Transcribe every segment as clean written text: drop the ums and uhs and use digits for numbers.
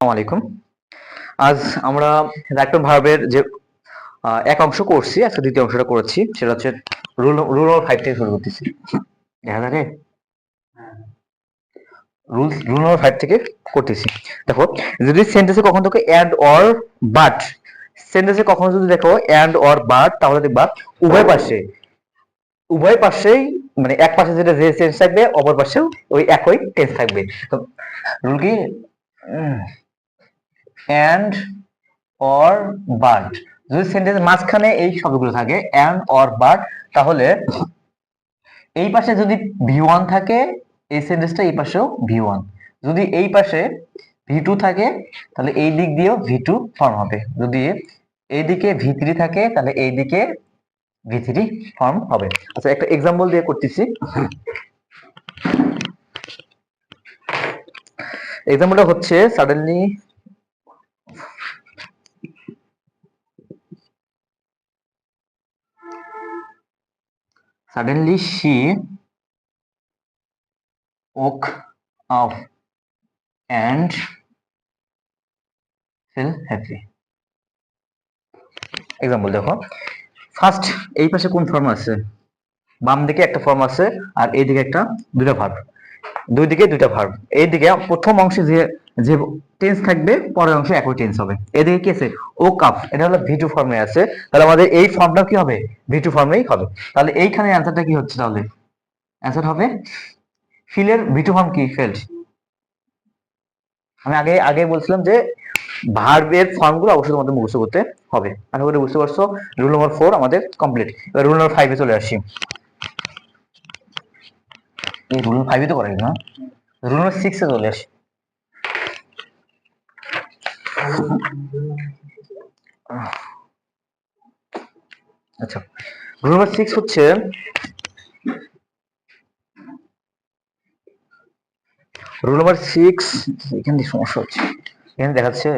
আসসালামু আলাইকুম। আজ আমরা রাইটন ভার্বের যে এক অংশ করছি, আজকে দ্বিতীয় অংশটা করেছি, সেটা হচ্ছে রুল নম্বর 5 থেকে শুরু করতেছি। দেখা যাবে রুল নম্বর 5 থেকে করতেছি। দেখো, যদি সেন্টেন্সে কখনো তোকে অ্যান্ড অর বাট, সেন্টেন্সে কখনো যদি দেখো অ্যান্ড অর বাট, তাহলে দেখবা উভয় পাশেই মানে এক পাশে যেটা যে টেন্স থাকবে, অপর পাশেও ওই একই টেন্স থাকবে। তো রুল কি অ্যান্ড অর বাট, যদি সেন্টেন্সের মাঝখানে এই শব্দগুলো থাকে অ্যান্ড অর বাট, তাহলে এই পাশে যদি ভি1 থাকে, এই সেন্টেন্সটা এই পাশেও ভি1। যদি এই পাশে ভি2 থাকে, তাহলে এই দিক দিয়েও ভি2 ফর্ম হবে। যদি এই দিকে ভি3 থাকে, তাহলে এই দিকে ভি3 ফর্ম হবে। আচ্ছা, একটা এক্সাম্পল দিয়ে করতেছি। এক্সাম্পলটা হচ্ছে suddenly she woke up and felt happy। Example দেখো, ফার্স্ট এই পাশে কোন ফর্ম আছে? বাম দিকে একটা ফর্ম আছে, আর এই দিকে একটা দুইটা ভার্ব, দুই দিকে দুইটা ভার্ব। এইদিকে প্রথম অংশে যে যে টেন্স থাকবে, পরের অংশে একই টেন্স হবে। এদিকে কি আছে? ও কাপ, এটা হলো ভি2 ফর্মে আছে, তাহলে আমাদের এই ফর্মটা কি হবে? ভি2 ফর্মেই হবে। তাহলে এইখানে অ্যান্সারটা কি হচ্ছে? তাহলে অ্যান্সার হবে ফিলের ভি2 ফর্ম কি? ফেল্ড। আমি আগে আগে বলছিলাম যে ভার্বের ফর্মগুলো অবশ্যই তোমাদের মুখস্থ করতে হবে। আশা করি বুঝতে পারছো। রুল নম্বর 4 আমাদের কমপ্লিট। এবার রুল নম্বর 5 এ চলে আসি। এই রুল 5 এ তো করাই না, রুল নম্বর 6 এ চলে আসি। আচ্ছা, রুল নম্বর 6 হচ্ছে, রুল নম্বর 6 এখানে সমস্যা হচ্ছে, এখানে দেখাচ্ছে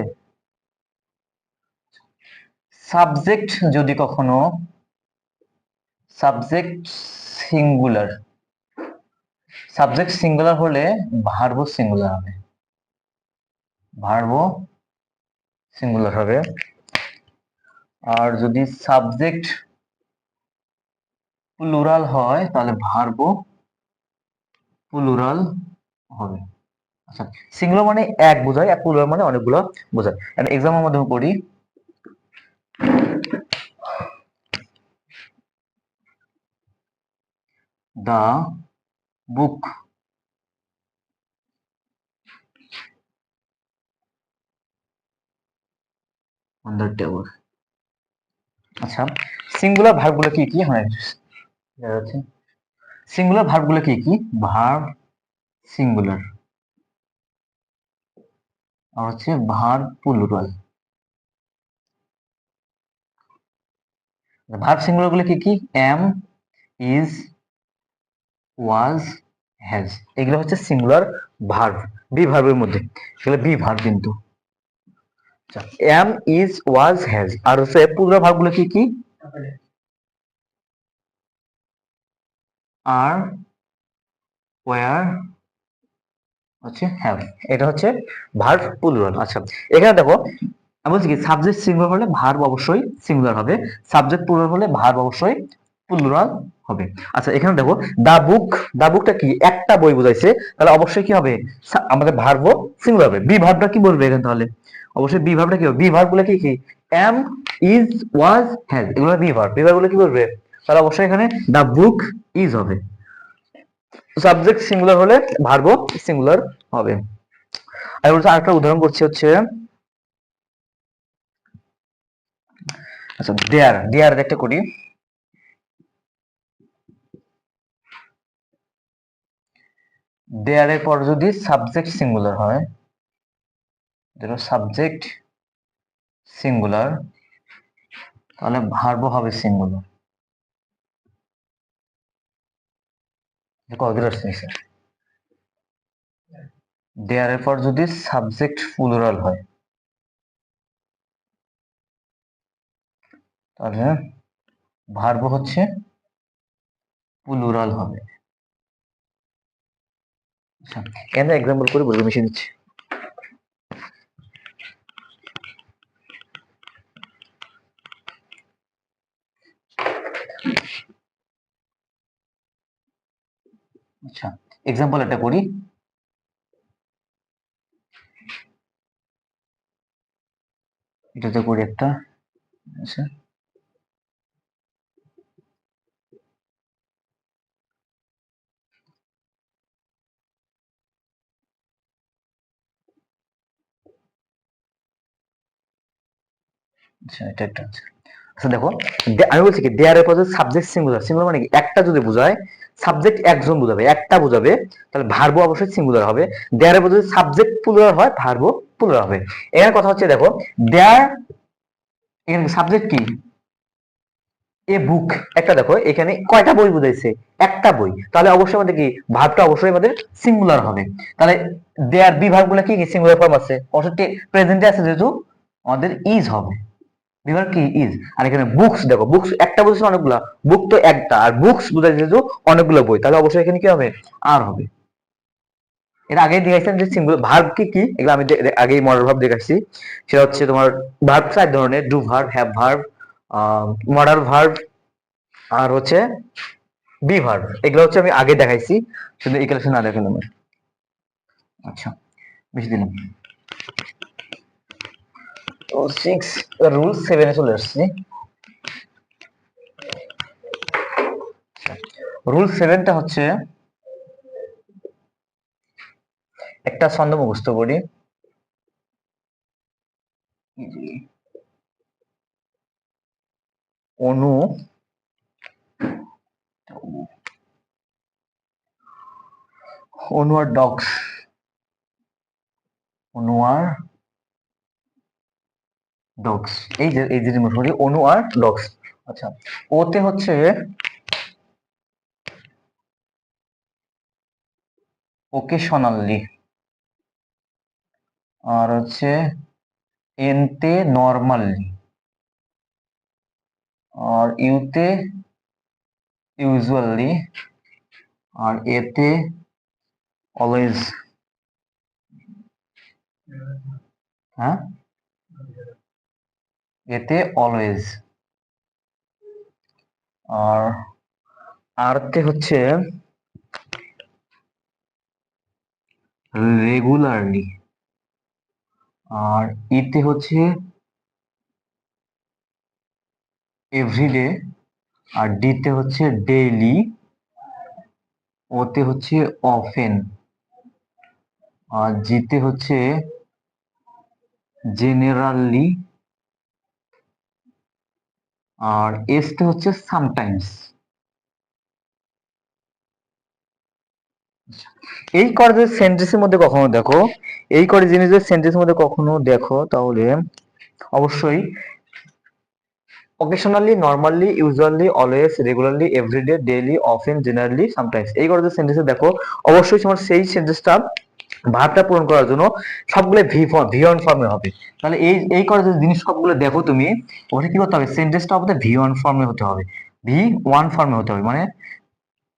সাবজেক্ট যদি কখনো সাবজেক্ট সিঙ্গুলার, সাবজেক্ট সিঙ্গুলার হলে ভার্বও সিঙ্গুলার হবে, ভার্বও সিঙ্গুলার হবে। আর যদি সাবজেক্ট প্লুরাল হয়, তাহলে ভার্বও প্লুরাল হবে। আচ্ছা, সিঙ্গুলার মানে এক বোঝায়, আর প্লুরাল মানে অনেকগুলো বোঝায়। এক্সাম্পলের মাধ্যমে পড়ি। দা বুক অন দ্য টেবল। আচ্ছা, সিঙ্গুলার ভার্বগুলো কি কি? হ্যাঁ, সিঙ্গুলার ভার্বগুলো কি কি? ভার্ব সিঙ্গুলার, আর হচ্ছে ভার্ব প্লুরাল। ভার্ব সিঙ্গুলার গুলো কি কি? এম, ইজ, ওয়াজ, হ্যাজ, এগুলো হচ্ছে সিঙ্গুলার ভার্ব, বি ভার্বের মধ্যে। এগুলো বি ভার্ব কিন্তু। Am, is, was, has. আর হচ্ছে প্লুরাল ভার্ব গুলো কি কি? আর, ওয়ার, হচ্ছে হ্যাভ। এটা হচ্ছে ভার্ব প্লুরাল। আচ্ছা, এখানে দেখো আমি বলছি কি, সাবজেক্ট সিঙ্গুলার হলে ভার্ব অবশ্যই সিঙ্গুলার হবে, সাবজেক্ট প্লুরাল হলে ভার্ব অবশ্যই প্লুরাল হবে। আচ্ছা, এখানে দেখো দা বুক, দা বুকটা কি? একটা বই বোঝাইছে, তাহলে অবশ্যই কি হবে? আমাদের ভার্বও সিঙ্গুলার হবে। বি ভার্বটা কি বলবে এখানে? তাহলে অবশ্যই বি ভার্বটা কি হবে? বি ভার্ব গুলো কি কি? এম, ইজ, ওয়াজ, হ্যাজ, এগুলো বি ভার্ব। বি ভার্ব গুলো কি বলবে? তাহলে অবশ্যই এখানে দা বুক ইজ হবে। সাবজেক্ট সিঙ্গুলার হলে ভার্বও সিঙ্গুলার হবে। আমি বলছি আরেকটা উদাহরণ করছি, হচ্ছে আচ্ছা দেয়ার, দেয়ার একটা করি। দেয়ার এর পর যদি সাবজেক্ট সিঙ্গুলার হয়, ধরো সাবজেক্ট সিঙ্গুলার, তাহলে ভার্বও হবে সিঙ্গুলার। দেয়ার এর পর যদি সাবজেক্ট প্লুরাল হয়, তাহলে ভার্ব হচ্ছে প্লুরাল হবে। আচ্ছা, এখানে এক্সাম্পল করে বলবো, মিশিয়ে দিচ্ছি। আচ্ছা, এক্সাম্পল একটা করি। এটাতে করি একটা। আচ্ছা, আচ্ছা এটা একটা আছে। আচ্ছা দেখো, আমি বলছি কি দেয়ার এর পরে সাবজেক্ট সিঙ্গুলার, সিঙ্গুলার মানে কি একটা যদি বোঝায়, সাবজেক্ট একজন বোঝাবে, একটা বোঝাবে, তাহলে ভার্ব অবশ্যই সিঙ্গুলার হবে। দেয়ার এর পরে যদি সাবজেক্ট প্লুরাল হয়, ভার্ব প্লুরাল হবে। এর কথা হচ্ছে দেখো, দেয়ার, এখানে সাবজেক্ট কি, এ বুক, একটা দেখো এখানে কয়টা বই বুঝাইছে, একটা বই, তাহলে অবশ্যই আমাদের কি ভার্বটা অবশ্যই আমাদের সিঙ্গুলার হবে। তাহলে দেয়ার বি ভার্ব গুলো কি কি সিঙ্গুলার ফর্ম আছে, অবশ্যই প্রেজেন্টে আছে যেহেতু আমাদের ইজ হবে, বিভার কি ইজ। আর এখানে বুকস দেখো, বুকস একটা বুঝছে অনেকগুলা, বুক তো একটা, আর বুকস বুঝাই যেহেতু অনেকগুলো বই, তাহলে অবশ্যই এখানে কি হবে, আর হবে। এটা আগে দেখাইছিলাম যে সিঙ্গুলার ভার্ব কি কি, এগুলো আমি আগেই মডাল ভার্ব দেখাইছি। সেটা হচ্ছে তোমার ভার্ব চার ধরনের, do verb, have verb, modal verb, আর হচ্ছে বি ভার্ব। এগুলো হচ্ছে আমি আগে দেখাইছি, শুধু এই কালেকশন না দেখালাম। আচ্ছা, বেশি দিলাম। তো 6 রুল 7 এ চলে আসছি। রুল 7টা হচ্ছে একটা ছন্দ মুখস্থ করি। অনু অনু আর ডগস, অনু আর ডগস, এই যে মোটামুটি অনু আর ডগস। আচ্ছা, ওতে হচ্ছে ওকেশনালি, আর হচ্ছে এনতে নরমালি, আর ইউতে ইউজুয়ালি, আর এতে অলওয়েজ। হ্যাঁ, এতে অলওয়েজ, আর আরতে হচ্ছে রেগুলারলি, আর ইতে হচ্ছে এভরিডে, আর ডিতে হচ্ছে ডেইলি, ওতে হচ্ছে অফেন, আর জিতে হচ্ছে জেনারেলি, আর এসতে হচ্ছে সামটাইমস। এই করে যদি সেন্টেন্সের মধ্যে কখনো দেখো, এই করে জিনিস যদি সেন্টেন্সের মধ্যে কখনো দেখো, তাহলে অবশ্যই occasionally, normally, usually, always, regularly, everyday, daily, often, generally, sometimes, এই করে যদি সেন্টেন্সে দেখো, অবশ্যই তোমার সেই সেন্টেন্সটা ভার্বটা পূরণ করার জন্য সবগুলো ভি ওয়ান ফর্মে হবে। তাহলে এই করে যদি জিনিস সবগুলো দেখো তুমি, ওখানে কি করতে হবে, সেন্টেন্সটা আমাদের ভি ওয়ান ফর্মে হতে হবে, ভি ওয়ান ফর্মে হতে হবে, মানে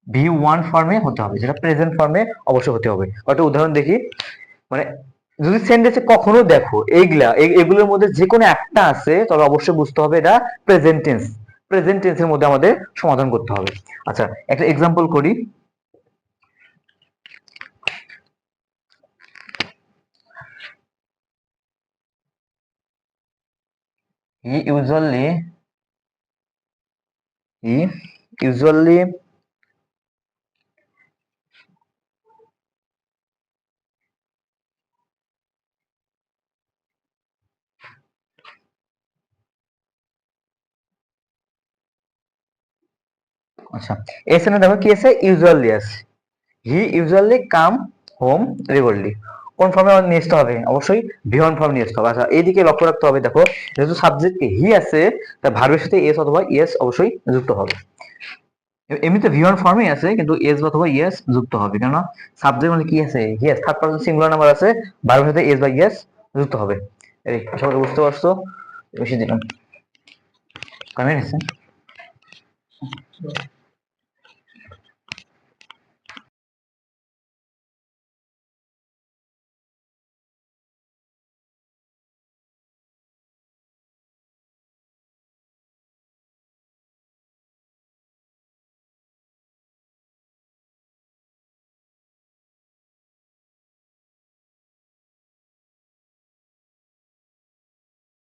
ভি ওয়ান ফর্মে হতে হবে, যেটা প্রেজেন্ট ফর্মে অবশ্যই হতে হবে। একটা উদাহরণ দেখি, মানে যদি সেন্টেন্সে কখনো দেখো এগুলোর মধ্যে যে কোনো একটা আছে, তবে অবশ্যই বুঝতে হবে এটা প্রেজেন্ট টেন্স, প্রেজেন্ট টেন্সের মধ্যে আমাদের সমাধান করতে হবে। আচ্ছা, একটা এক্সাম্পল করি। হি ইউজুয়ালি, হি ইউজুয়ালি আচ্ছা, এখানে দেখো কি আছে, ইউজুয়ালি আছে, he usually come home regularly, কোন ফর্মে আমাদের নিয়ে আসতে হবে, অবশ্যই ভি ওয়ান ফর্ম নিয়ে আসতে হবে। আচ্ছা, এইদিকে লক্ষ্য রাখতে হবে, দেখো যেহেতু সাবজেক্ট হি আছে, তাই ভার্বের সাথে এস অথবা ইয়েস অবশ্যই যুক্ত হবে। এমনিতে ভি ওয়ান ফর্মে আছে, কিন্তু এস অথবা ইয়েস যুক্ত হবে, কেননা সাবজেক্ট মানে কি আছে, yes, third person singular number আছে, ভার্বের সাথে এস বা ইয়েস যুক্ত হবে। এই সবাই বুঝতে পারছো? বেশি দিলাম, কমে গেছে।